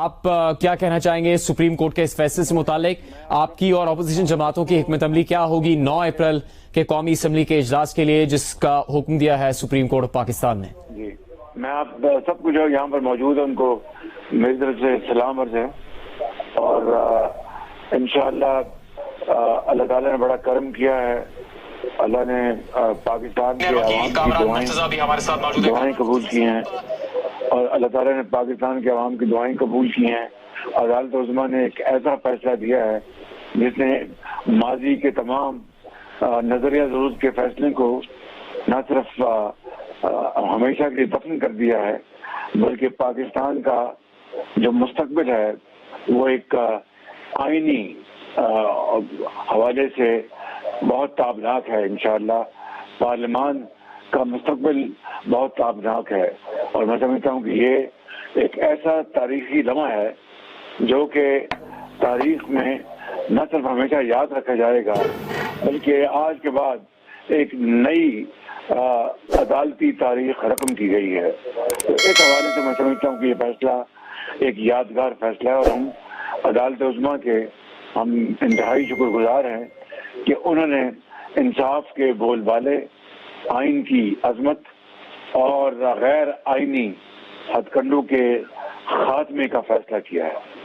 آپ کیا کہنا چاہیں گے سپریم کورٹ کے اس فیصلے سے متعلق؟ آپ کی اور اپوزیشن جماعتوں کی حکمت عملی کیا ہوگی 9 اپریل کے قومی اسمبلی کے اجلاس کے لیے جس کا حکم دیا ہے سپریم کورٹ آف پاکستان نے؟ جی میں آپ سب کچھ یہاں پر موجود ہے ان کو میری طرف سے سلام عرض ہے، اور انشاءاللہ اللہ تعالیٰ نے بڑا کرم کیا ہے، اللہ نے پاکستان کے عوام کی دعائیں قبول کی ہیں، اور اللہ تعالیٰ نے پاکستان کے عوام کی دعائیں قبول کی ہیں۔ عدالت عظمیٰ نے ایک ایسا فیصلہ دیا ہے جس نے ماضی کے تمام نظریہ ضرورت کے فیصلے کو نہ صرف ہمیشہ کے لیے دفن کر دیا ہے، بلکہ پاکستان کا جو مستقبل ہے وہ ایک آئینی حوالے سے بہت تابناک ہے۔ انشاءاللہ پارلیمان کا مستقبل بہت تابناک ہے، اور میں سمجھتا ہوں کہ یہ ایک ایسا تاریخی لمحہ ہے جو کہ تاریخ میں نہ صرف ہمیشہ یاد رکھا جائے گا بلکہ آج کے بعد ایک نئی عدالتی تاریخ رقم کی گئی ہے۔ تو اس حوالے سے میں سمجھتا ہوں کہ یہ فیصلہ ایک یادگار فیصلہ ہے، اور ہم عدالت عظمیٰ کے ہم انتہائی شکر گزار ہیں کہ انہوں نے انصاف کے بول بالے، آئین کی عظمت اور غیر آئینی ہتھ کنڈوں کے خاتمے کا فیصلہ کیا ہے۔